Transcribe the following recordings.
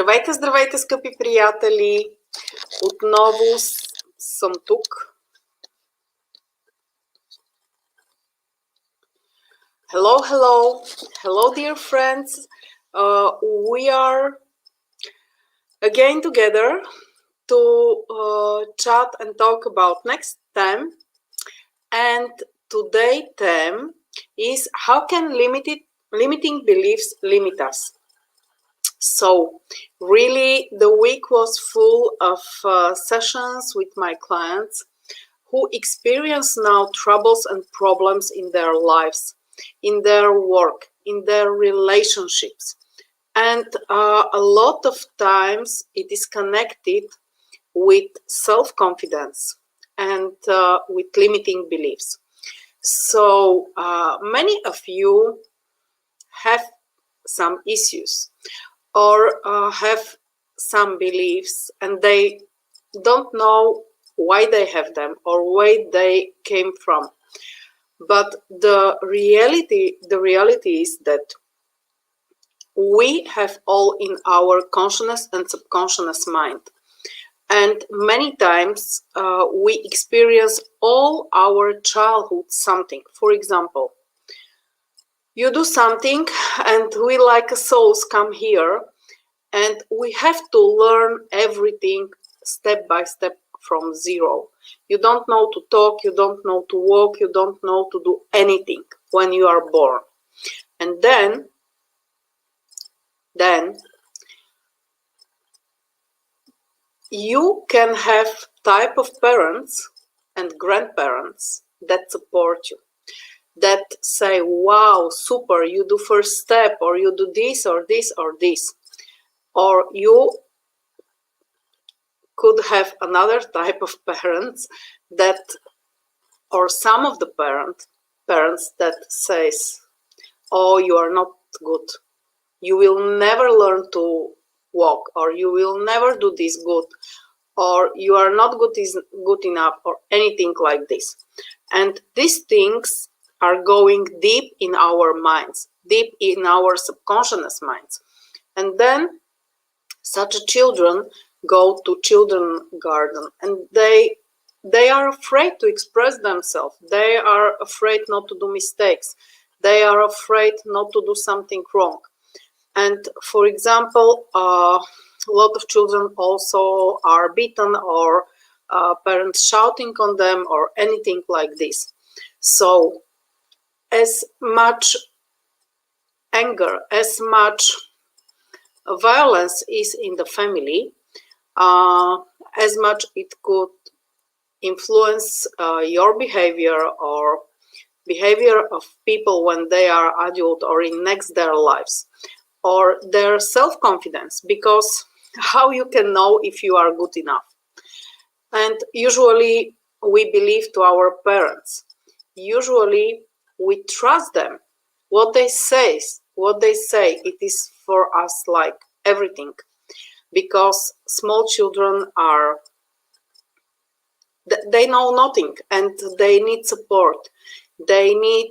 Здравейте, здравейте, скъпи приятели! Отново съм тук. Hello, hello, hello, dear friends. We are again together to chat and talk about next theme. And today's theme is how can limiting beliefs limit us? So really the week was full of sessions with my clients who experience now troubles and problems in their lives, in their work, in their relationships. And a lot of times it is connected with self-confidence and with limiting beliefs. So many of you have some issues or have some beliefs and they don't know why they have them or where they came from. But the reality is that we have all in our conscious and subconscious mind. And many times we experience all our childhood something. For example, you do something and we like souls come here and we have to learn everything step by step from zero. You don't know to talk, you don't know to walk, you don't know to do anything when you are born. And then you can have type of parents and grandparents that support you, that say, wow, super, you do first step, or you do this or this or this. Or you could have another type of parents that, or some of the parents that says, oh, you are not good, you will never learn to walk, or you will never do this good, or you are not good enough, or anything like this. And these things are going deep in our minds, deep in our subconscious minds. And then such children go to children garden and they are afraid to express themselves. They are afraid not to do mistakes. They are afraid not to do something wrong. And for example, a lot of children also are beaten or parents shouting on them or anything like this. So as much anger, as much violence is in the family, as much it could influence your behavior or behavior of people when they are adult or in next their lives, or their self-confidence, because how you can know if you are good enough? And usually we believe to our parents. Usually we trust them. What they say, it is for us like everything, because small children they know nothing and they need support. They need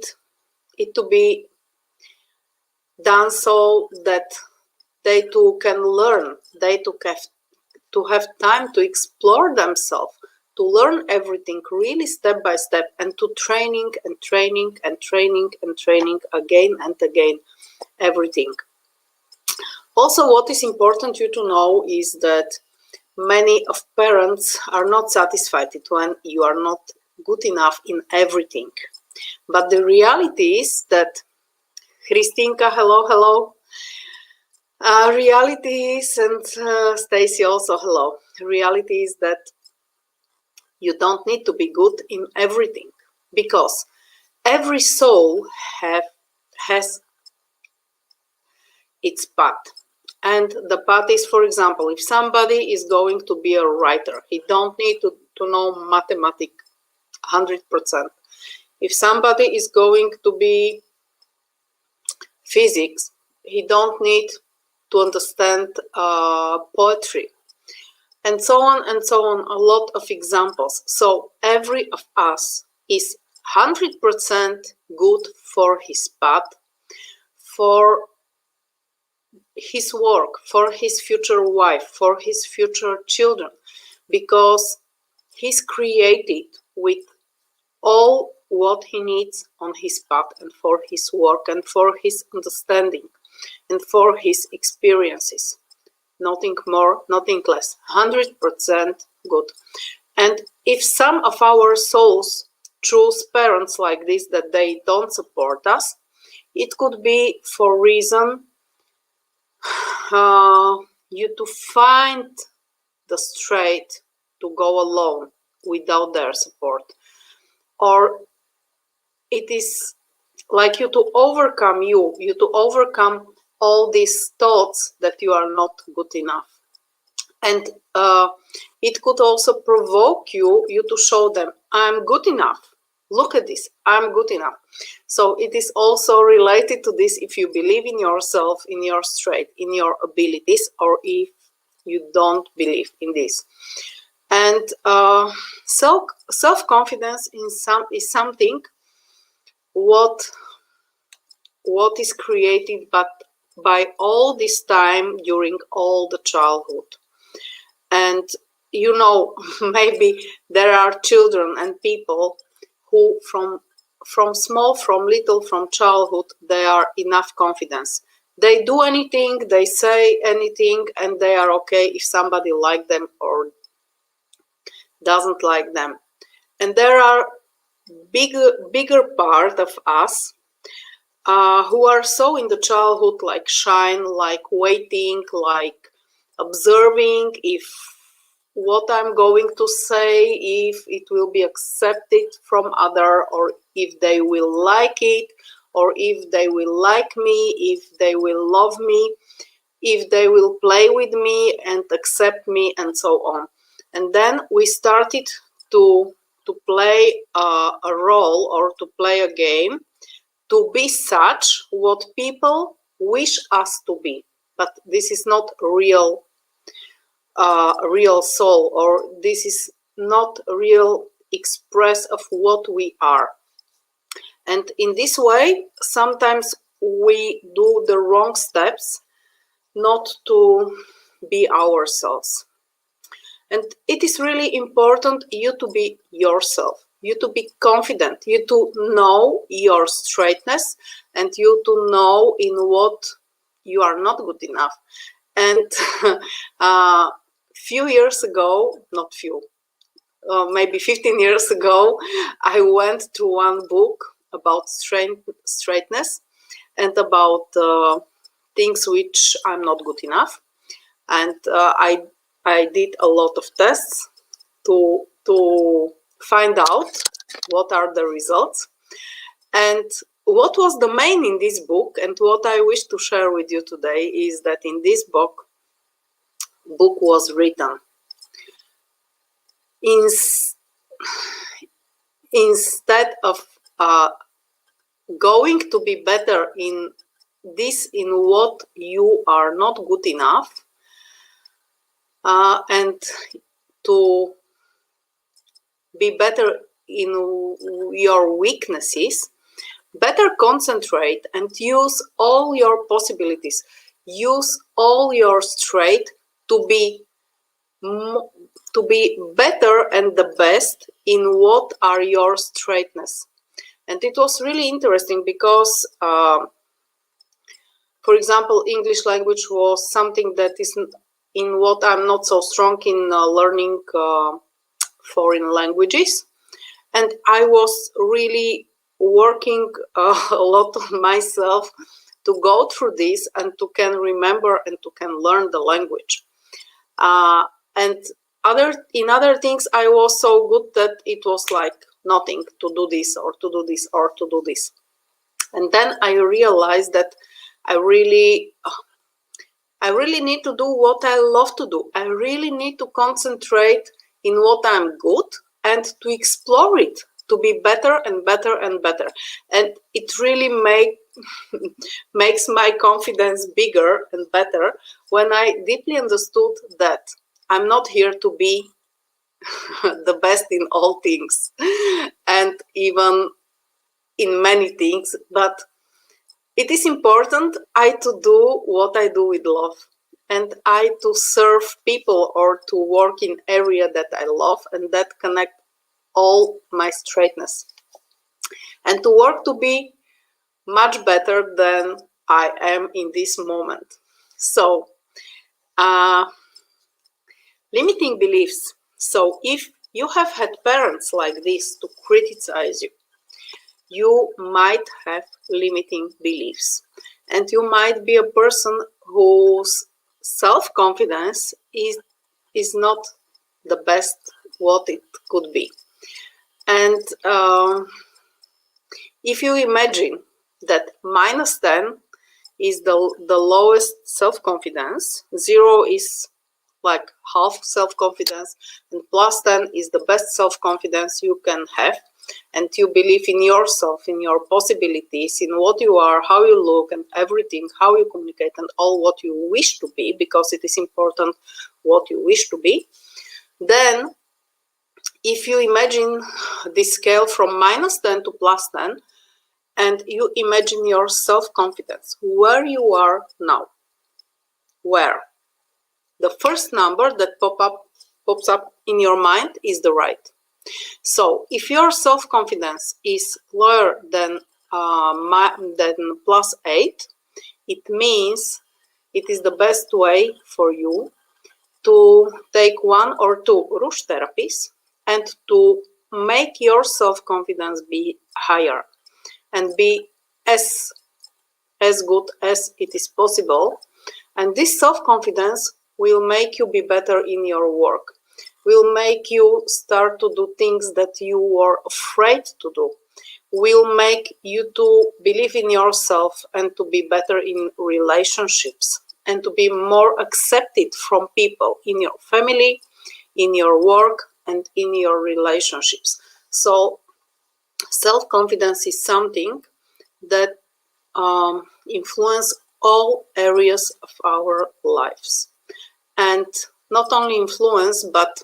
it to be done so that they too can learn. They too have to have time to explore themselves, to learn everything really step by step, and to training and training and training and training again and again, everything. Also, what is important you to know is that many of parents are not satisfied when you are not good enough in everything. But the reality is that, Christinka, hello. Reality is, and Stacy also, hello. Reality is that you don't need to be good in everything, because every soul has its path. And the path is, for example, if somebody is going to be a writer, he don't need to know mathematics 100%. If somebody is going to be physics, he don't need to understand poetry, and so on and so on. A lot of examples. So every of us is 100% good for his path, for his work, for his future wife, for his future children, because he's created with all what he needs on his path, and for his work, and for his understanding, and for his experiences. Nothing more, nothing less. 100% good. And if some of our souls choose parents like this, that they don't support us, it could be for reason you to find the strength to go alone without their support, or it is like you to overcome you to overcome all these thoughts that you are not good enough. And it could also provoke you to show them, I'm good enough. Look at this, I'm good enough. So it is also related to this, if you believe in yourself, in your strength, in your abilities, or if you don't believe in this. And self-confidence is something what is created but by all this time during all the childhood. And you know, maybe there are children and people who from little, from childhood, they are enough confidence. They do anything, they say anything, and they are okay if somebody like them or doesn't like them. And there are bigger part of us who are so in the childhood, like shine, like waiting, like observing if what I'm going to say, if it will be accepted from other, or if they will like it, or if they will like me, if they will love me, if they will play with me and accept me, and so on. And then we started to play a role, or to play a game, to be such what people wish us to be. But this is not real soul, or this is not real express of what we are. And in this way, sometimes we do the wrong steps not to be ourselves. And it is really important you to be yourself, you to be confident, you to know your straightness, and you to know in what you are not good enough. And few years ago, not few, maybe 15 years ago, I went to one book about straightness and about things which I'm not good enough. And I did a lot of tests to find out what are the results. And what was the main in this book, and what I wish to share with you today, is that in this book was written, instead of going to be better in what you are not good enough, and to be better in your weaknesses, better concentrate and use all your possibilities, use all your strength to be better and the best in what are your straightness. And it was really interesting because for example, English language was something that is in what I'm not so strong in, learning foreign languages. And I was really working a lot on myself to go through this and to can remember and to can learn the language. And in other things, I was so good that it was like nothing to do this or to do this or to do this. And then I realized that I really need to do what I love to do. I really need to concentrate in what I'm good and to explore it, to be better and better and better. And it really makes my confidence bigger and better when I deeply understood that I'm not here to be the best in all things and even in many things, but It is important I to do what I do with love, and I to serve people or to work in area that I love and that connect all my straightness, and to work to be much better than I am in this moment. So, limiting beliefs. So, if you have had parents like this to criticize you, you might have limiting beliefs. And you might be a person whose self-confidence is not the best what it could be. And if you imagine that -10 is the lowest self-confidence, 0 is like half self-confidence, and +10 is the best self-confidence you can have, and you believe in yourself, in your possibilities, in what you are, how you look, and everything, how you communicate, and all what you wish to be, because it is important what you wish to be, then if you imagine this scale from -10 to +10, and you imagine your self-confidence, where you are now, where? The first number that pops up in your mind is the right. So if your self-confidence is lower than +8, it means it is the best way for you to take 1 or 2 Rush therapies and to make your self-confidence be higher and be as good as it is possible. And this self-confidence will make you be better in your work, will make you start to do things that you were afraid to do, will make you to believe in yourself and to be better in relationships and to be more accepted from people in your family, in your work, and in your relationships. So self-confidence is something that influence all areas of our lives, and not only influence, but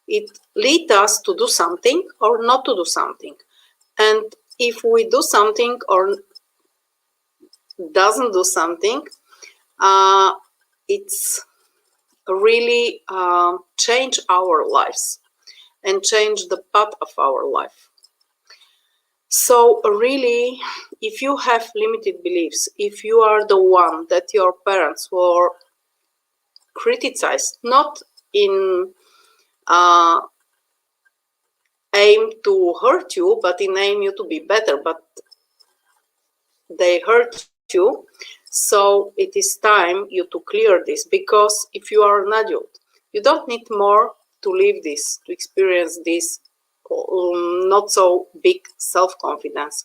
it leads us to do something or not to do something. And if we do something or doesn't do something, it's really change our lives and change the path of our life. So really, if you have limited beliefs, if you are the one that your parents were criticized, not in aim to hurt you, but in aim you to be better, but they hurt you, so it is time you to clear this, because if you are an adult, you don't need more to live this, to experience this not so big self-confidence,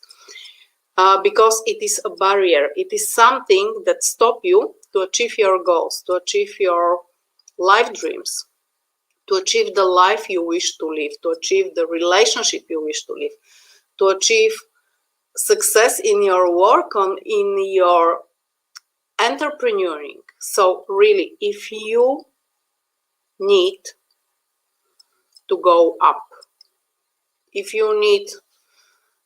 because it is a barrier. It is something that stops you to achieve your goals, to achieve your life dreams, to achieve the life you wish to live, to achieve the relationship you wish to live, to achieve success in your work, in your entrepreneuring. So really, if you need to go up, if you need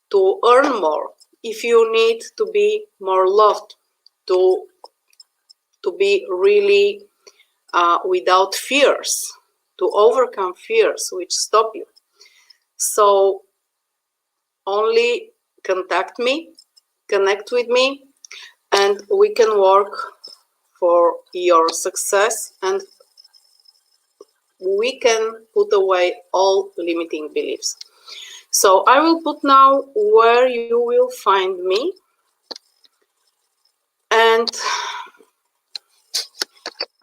to earn more, if you need to be more loved, to be really without fears, to overcome fears which stop you, so only contact me, connect with me, and we can work for your success, and we can put away all limiting beliefs. So I will put now where you will find me, and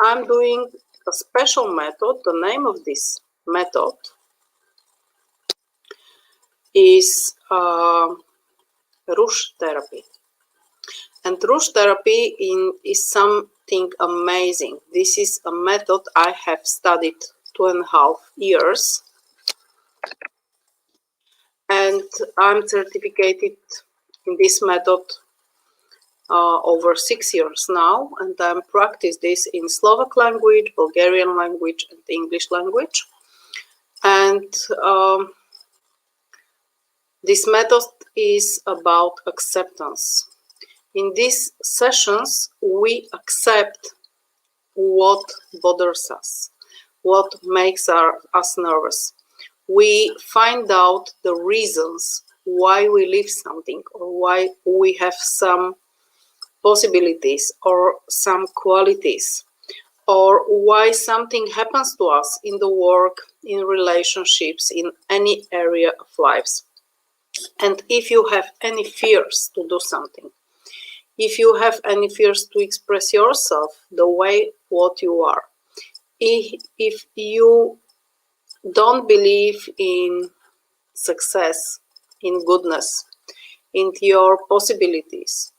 I'm doing a special method. The name of this method is Rush therapy. And Rush therapy is something amazing. This is a method I have studied 2.5 years. And I'm certificated in this method over 6 years now. And I practice this in Slovak language, Bulgarian language, and English language. And this method is about acceptance. In these sessions, we accept what bothers us, what makes us nervous. We find out the reasons why we leave something, or why we have some possibilities or some qualities, or why something happens to us in the work, in relationships, in any area of lives. And if you have any fears to do something, if you have any fears to express yourself the way what you are, if you don't believe in success, in goodness, in your possibilities,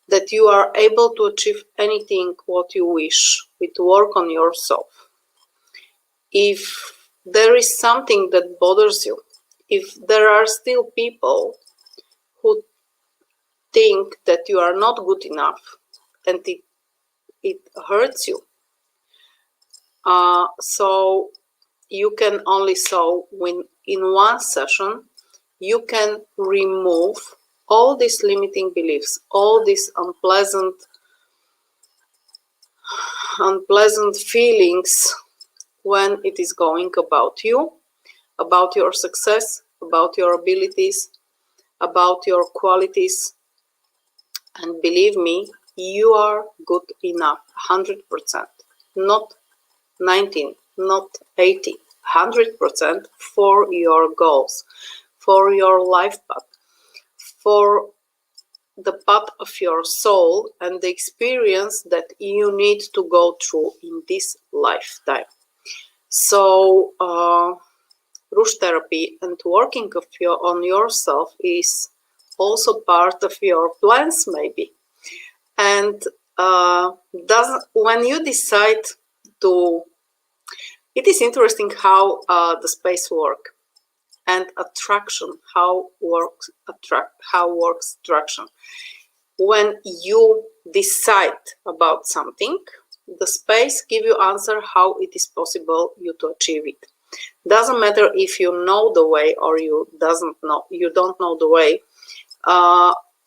that you are able to achieve anything what you wish with work on yourself. If there is something that bothers you, if there are still people who think that you are not good enough and it hurts you, so you can only when in one session you can remove all these limiting beliefs, all these unpleasant feelings when it is going about you, about your success, about your abilities, about your qualities. And believe me, you are good enough, 100%, not 19, not 80, 100% for your goals, for your life path, for the path of your soul and the experience that you need to go through in this lifetime. So, Rush therapy and working on yourself is also part of your plans, maybe. And when you decide to, it is interesting how the space works and attraction, how works attraction. When you decide about something, the space give you answer how it is possible you to achieve it. Doesn't matter if you know the way or you don't know the way.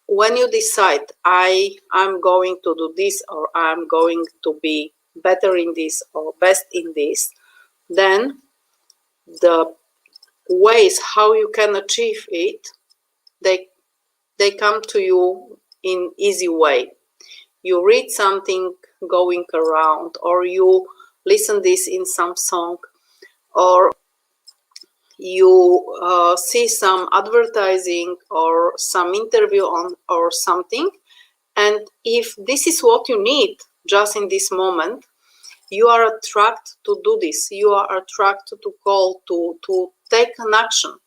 When you decide I'm going to do this, or I'm going to be better in this or best in this, then the ways how you can achieve it, they come to you in easy way. You read something going around, or you listen this in some song, or you see some advertising or some interview on or something, and if this is what you need just in this moment, you are attracted to do this. You are attracted to call to take an action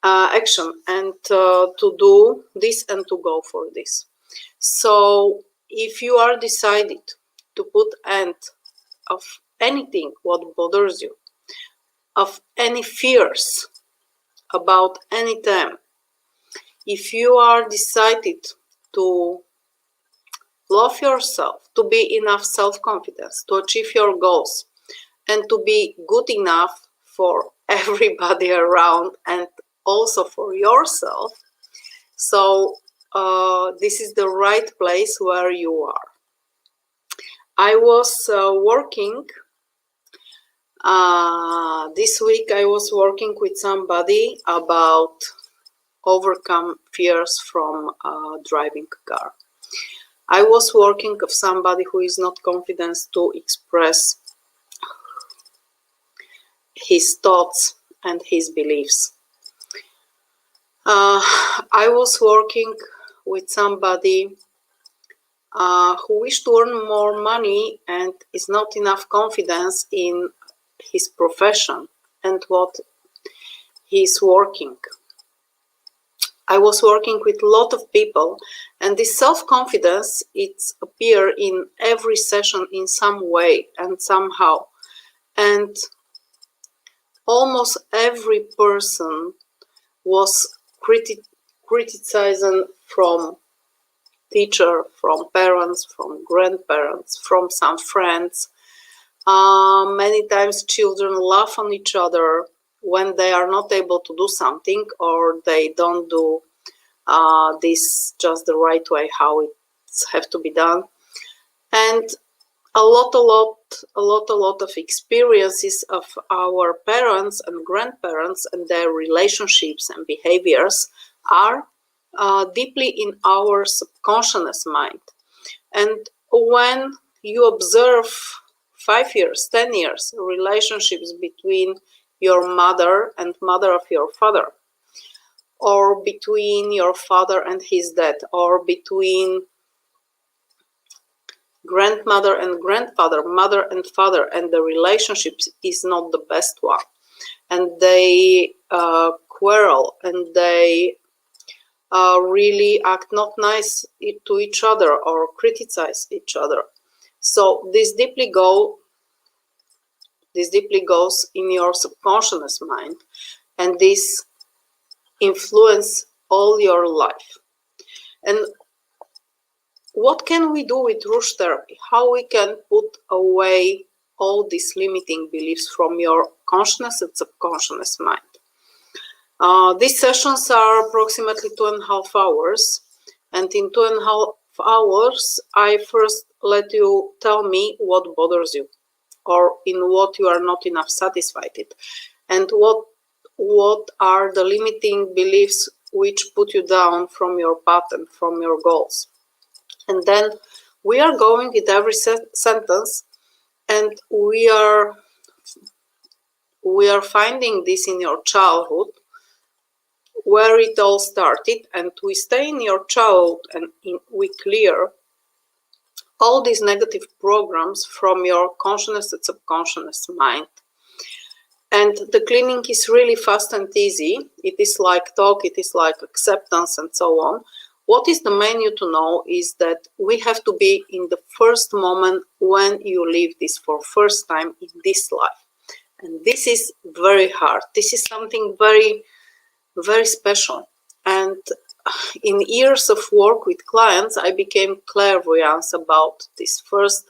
and to do this and to go for this. So if you are decided to put end of anything what bothers you, of any fears about any time, if you are decided to love yourself, to be enough self-confidence, to achieve your goals, and to be good enough for everybody around and also for yourself, so this is the right place where you are. I was working this week. I was working with somebody about overcome fears from driving a car. I was working with somebody who is not confident to express his thoughts and his beliefs. I was working with somebody who wished to earn more money and is not enough confidence in his profession and what he's working. I was working with a lot of people, and this self-confidence, it's appear in every session in some way and somehow. And almost every person was criticizing from teacher, from parents, from grandparents, from some friends. Many times children laugh on each other when they are not able to do something, or they don't do this is just the right way how it have to be done. And a lot of experiences of our parents and grandparents and their relationships and behaviors are deeply in our subconscious mind. And when you observe 5 years, 10 years relationships between your mother and mother of your father, or between your father and his dad, or between grandmother and grandfather, mother and father, and the relationship is not the best one, and they quarrel, and they really act not nice to each other or criticize each other. So this deeply goes in your subconscious mind, and this influence all your life. And what can we do with Rush therapy? How we can put away all these limiting beliefs from your conscious and subconscious mind? These sessions are approximately 2.5 hours, and in 2.5 hours, I first let you tell me what bothers you, or in what you are not enough satisfied with, and what are the limiting beliefs which put you down from your path and from your goals. And then we are going with every sentence, and we are finding this in your childhood, where it all started, and we stay in your childhood, and we clear all these negative programs from your conscious and subconscious mind. And the cleaning is really fast and easy. It is like talk, it is like acceptance, and so on. What is the menu to know is that we have to be in the first moment when you live this for first time in this life. And this is very hard. This is something very, very special. And in years of work with clients, I became clairvoyant about these first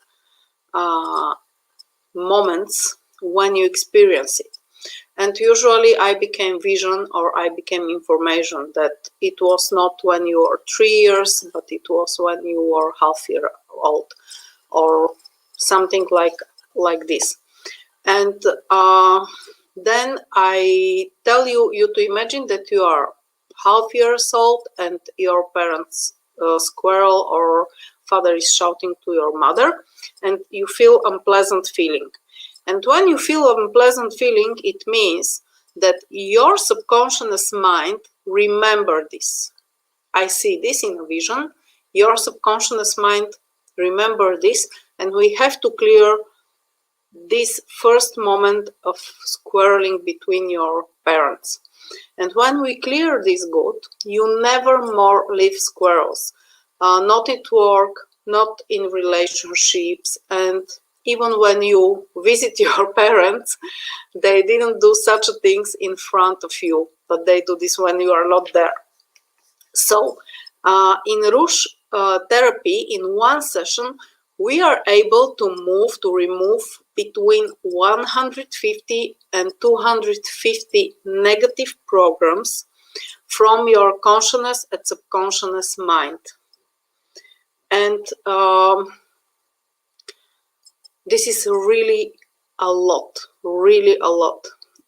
moments when you experience it. And usually I became vision, or I became information that it was not when you were 3 years, but it was when you were half-year old, or something like this. And then I tell you to imagine that you are half years old and your parents squirrel or father is shouting to your mother, and you feel unpleasant feeling. And when you feel unpleasant feeling, it means that your subconscious mind remember this. I see this in a vision. Your subconscious mind remember this, and we have to clear this first moment of quarreling between your parents. And when we clear this good, you never more live squirrels, not at work, not in relationships, and even when you visit your parents, they didn't do such things in front of you, but they do this when you are not there. So in Rush therapy, in one session, we are able to remove between 150 and 250 negative programs from your conscious and subconscious mind. And this is really a lot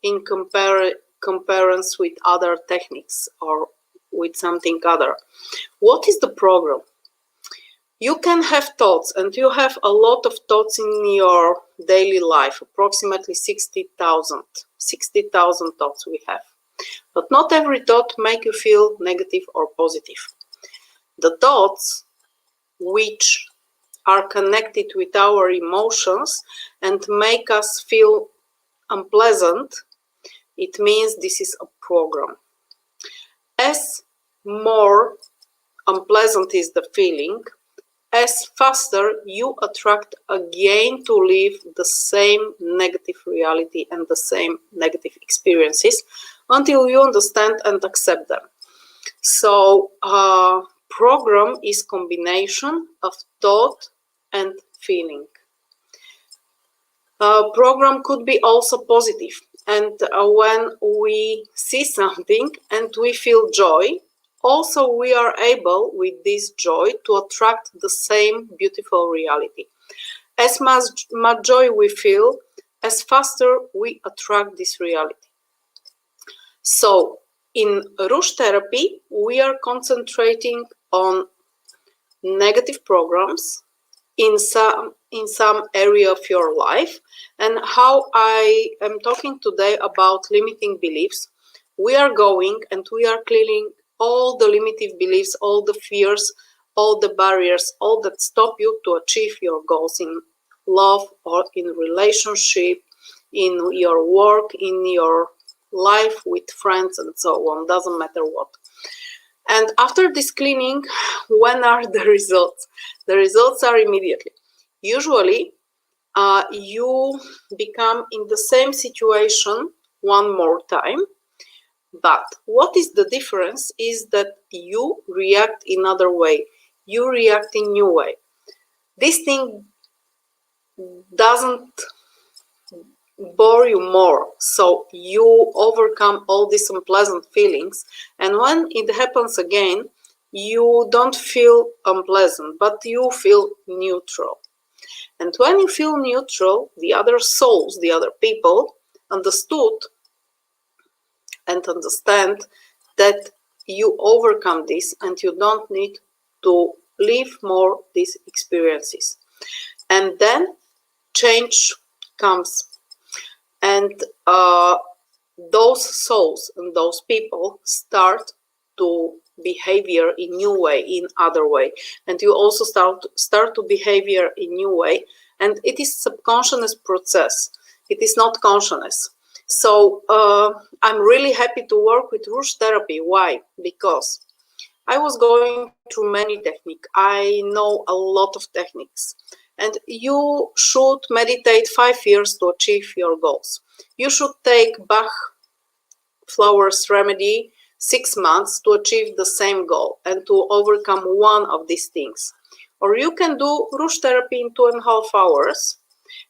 in comparison with other techniques or with something other. What is the program? You can have thoughts, and you have a lot of thoughts in your daily life, approximately 60,000 thoughts we have. But not every thought make you feel negative or positive. The thoughts which are connected with our emotions and make us feel unpleasant, it means this is a program. As more unpleasant is the feeling, as faster you attract again to live the same negative reality and the same negative experiences until you understand and accept them. So program is combination of thought and feeling. Program could be also positive, and when we see something and we feel joy, also we are able with this joy to attract the same beautiful reality. As much joy we feel, as faster we attract this reality. So in Rouge therapy, we are concentrating on negative programs in some area of your life, and how I am talking today about limiting beliefs. We are going and we are clearing all the limiting beliefs, all the fears, all the barriers, all that stop you to achieve your goals in love or in relationship, in your work, in your life with friends and so on, doesn't matter what. And after this cleaning, when are the results? The results are immediately. Usually, you become in the same situation one more time, but what is the difference is that you react in another way. You react in new way. This thing doesn't bore you more, so you overcome all these unpleasant feelings, and when it happens again, you don't feel unpleasant, but you feel neutral. And when you feel neutral, the other souls, the other people understood and understand that you overcome this and you don't need to live more these experiences. And then change comes. And those souls and those people start to behavior in new way, in other way, and you also start to behavior in new way, and it is subconscious process. It is not consciousness. So I'm really happy to work with Rouge therapy. Why? Because I was going through many techniques. I know a lot of techniques. And you should meditate 5 years to achieve your goals. You should take Bach flowers remedy 6 months to achieve the same goal and to overcome one of these things. Or you can do Rouge therapy in 2.5 hours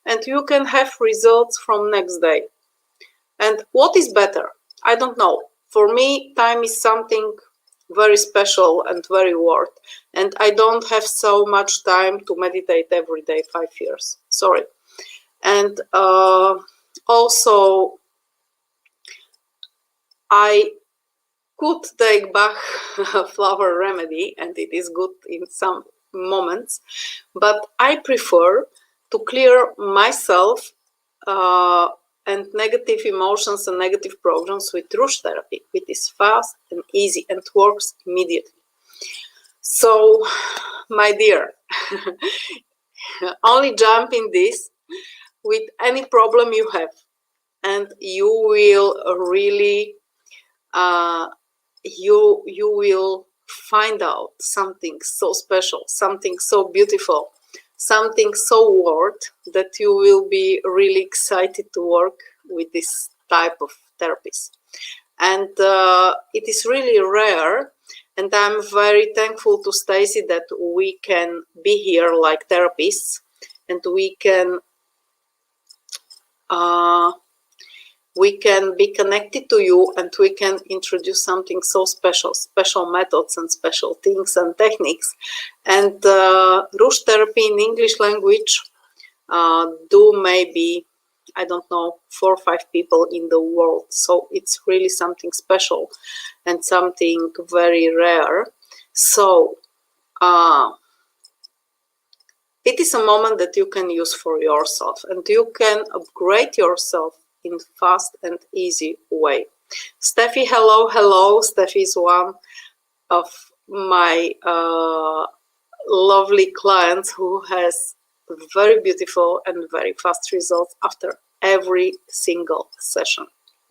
and you can have results from next day. And what is better? I don't know. For me, time is something very special and very worth. And I don't have so much time to meditate every day 5 years. Sorry. And also, I could take Bach flower remedy, and it is good in some moments, but I prefer to clear myself and negative emotions and negative programs with Rouge therapy. It is fast and easy and works immediately. So, my dear, only jump in this with any problem you have, and you will really you will find out something so special, something so beautiful, something so worth that you will be really excited to work with this type of therapies. And it is really rare, and I'm very thankful to Stacy that we can be here like therapists, and we can be connected to you, and we can introduce something so special, special methods and special things and techniques. And Rouge therapy in English language do maybe, I don't know, 4 or 5 people in the world. So it's really something special and something very rare. So it is a moment that you can use for yourself, and you can upgrade yourself in fast and easy way. Steffi, hello, hello. Steffi is one of my lovely clients who has very beautiful and very fast results after every single session.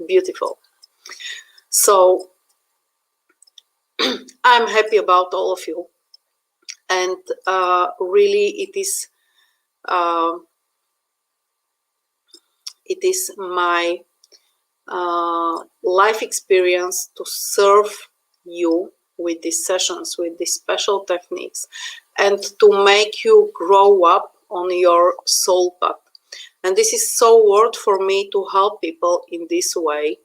Beautiful. So I'm happy about all of you, and really it is my life experience to serve you with these sessions, with these special techniques, and to make you grow up on your soul path. And this is so worth for me to help people in this way.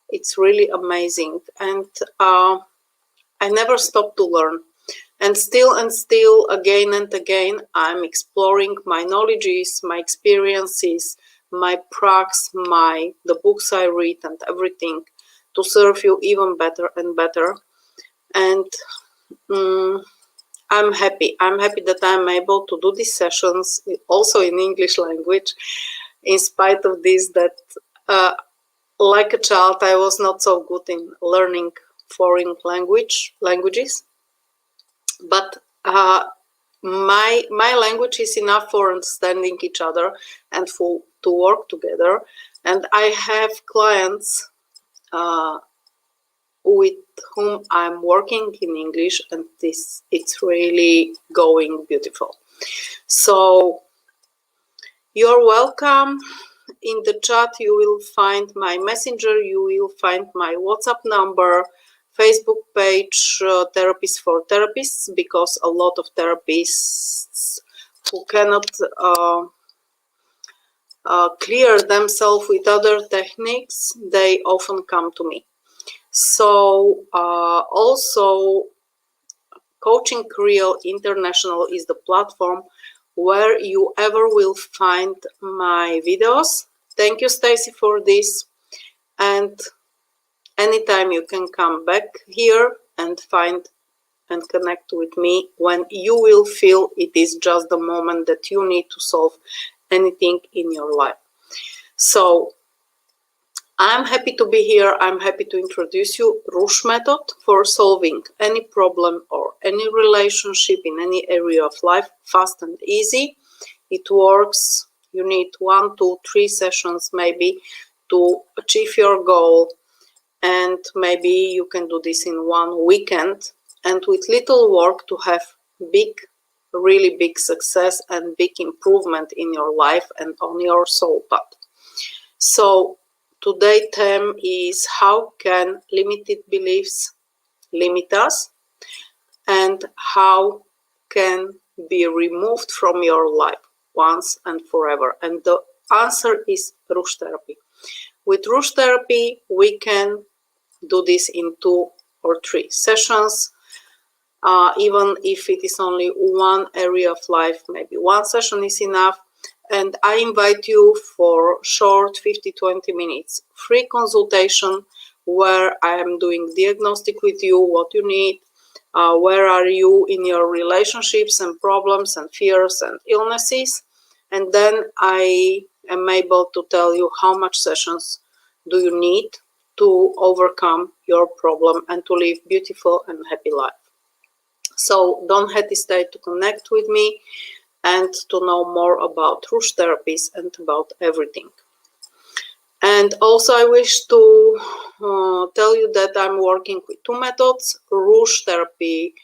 It's really amazing. And I never stop to learn. And still, again and again, I'm exploring my knowledges, my experiences, my pracs, the books I read and everything to serve you even better and better. And I'm happy. I'm happy that I'm able to do these sessions also in English language, in spite of this that like a child, I was not so good in learning foreign languages, but my language is enough for understanding each other and for to work together. And I have clients with whom I'm working in English, and it's really going beautiful. So you're welcome. In the chat, you will find my messenger, you will find my WhatsApp number, Facebook page, Therapists for Therapists, because a lot of therapists who cannot clear themselves with other techniques, they often come to me. So also, Coaching Real International is the platform where you ever will find my videos. Thank you, Stacy, for this. And anytime you can come back here and find and connect with me when you will feel it is just the moment that you need to solve anything in your life. So I'm happy to be here. I'm happy to introduce you Rush method for solving any problem or any relationship in any area of life, fast and easy. It works. You need 1, 2, 3 sessions maybe to achieve your goal, and maybe you can do this in 1 weekend, and with little work to have really big success and big improvement in your life and on your soul path. So today's theme is how can limited beliefs limit us, and how can be removed from your life once and forever. And the answer is Rush therapy. With Rush therapy, we can do this in 2 or 3 sessions. Even if it is only one area of life, maybe 1 session is enough. And I invite you for short 50-20 minutes free consultation where I am doing diagnostic with you, what you need, where are you in your relationships and problems and fears and illnesses. And then I am able to tell you how much sessions do you need to overcome your problem and to live beautiful and happy life. So don't hesitate to connect with me and to know more about Rush therapies and about everything. And also I wish to tell you that I'm working with 2 methods. Rush therapy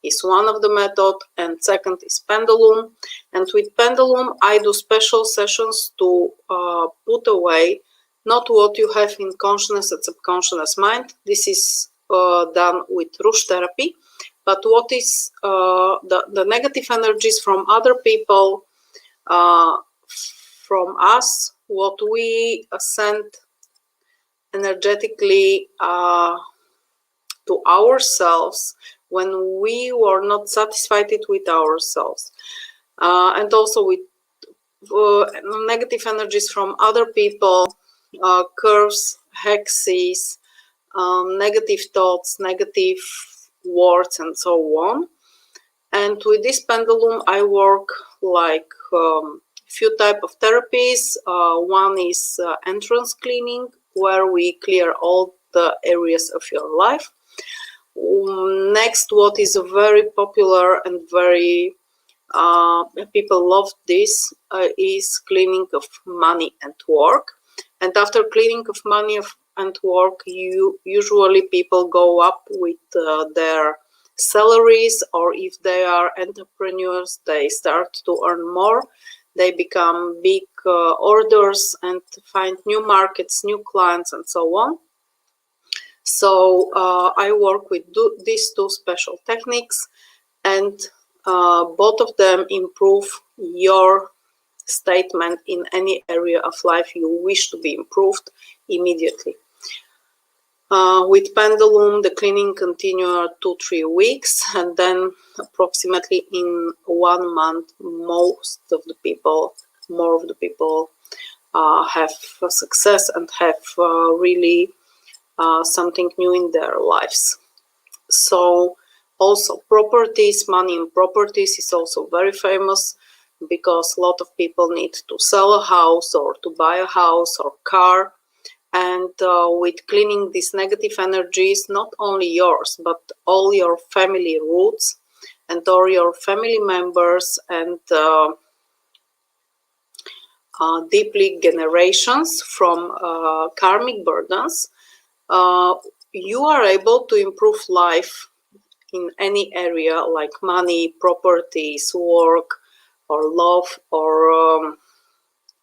is one of the methods, and second is pendulum. And with pendulum, I do special sessions to put away not what you have in consciousness and subconscious mind. This is done with Rush therapy. But what is the negative energies from other people, from us, what we send energetically to ourselves when we were not satisfied with ourselves, and also with negative energies from other people, curves, hexes, negative thoughts, negative words, and so on. And with this pendulum, I work like few type of therapies. One is entrance cleaning, where we clear all the areas of your life. Next, what is very popular and very people love this is cleaning of money and work. And after cleaning of money and work, usually people go up with their salaries, or if they are entrepreneurs, they start to earn more. They become big orders and find new markets, new clients, and so on. So I work with these 2 special techniques, and both of them improve your statement in any area of life you wish to be improved immediately. With pendulum, the cleaning continues 2-3 weeks, and then approximately in 1 month, more of the people have success and have really something new in their lives. So also properties, money in properties is also very famous, because a lot of people need to sell a house or to buy a house or car. And with cleaning these negative energies, not only yours, but all your family roots and all your family members and deeply generations from karmic burdens, you are able to improve life in any area, like money, properties, work, or love, or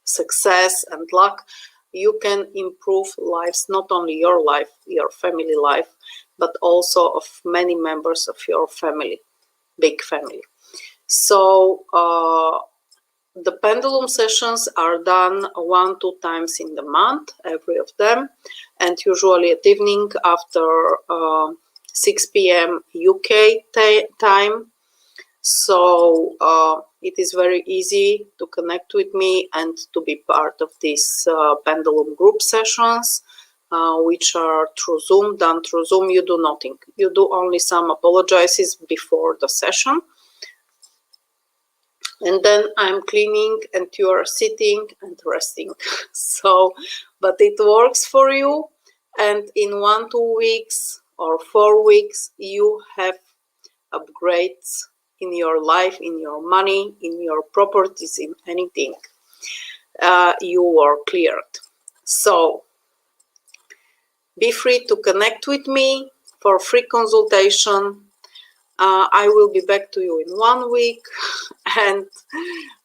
success and luck. You can improve lives, not only your life, your family life, but also of many members of your family, big family. So the pendulum sessions are done 1-2 times in the month, every of them, and usually at evening after 6 p.m. UK time. So it is very easy to connect with me and to be part of these pendulum group sessions, which are through Zoom. Done through Zoom, you do nothing. You do only some apologizes before the session. And then I'm cleaning and you are sitting and resting. So, but it works for you. And in 1-2 weeks or 4 weeks, you have upgrades in your life, in your money, in your properties, in anything. You are cleared. So be free to connect with me for free consultation. I will be back to you in 1 week and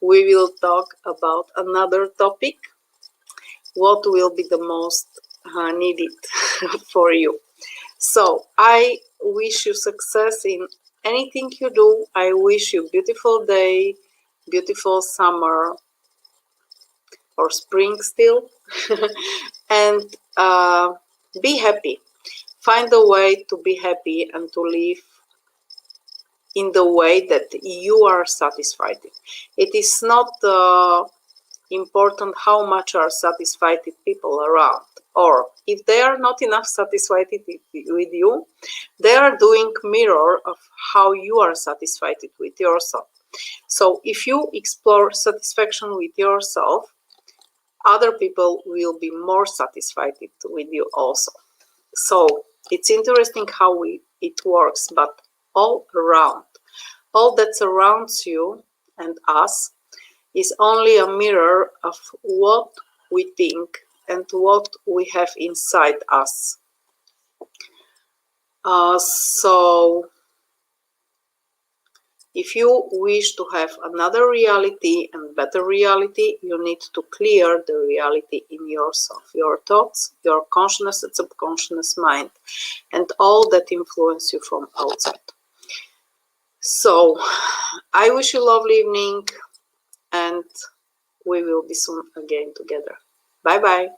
we will talk about another topic. What will be the most needed for you? So I wish you success in anything you do. I wish you beautiful day, beautiful summer or spring still, and be happy. Find a way to be happy and to live in the way that you are satisfied. It is not important how much are satisfied people around, or if they are not enough satisfied with you, they are doing mirror of how you are satisfied with yourself. So if you explore satisfaction with yourself, other people will be more satisfied with you also. So it's interesting how it works, but all around, all that surrounds you and us is only a mirror of what we think and what we have inside us. So if you wish to have another reality and better reality, you need to clear the reality in yourself, your thoughts, your consciousness and subconscious mind, and all that influence you from outside. So I wish you a lovely evening, and we will be soon again together. Bye bye.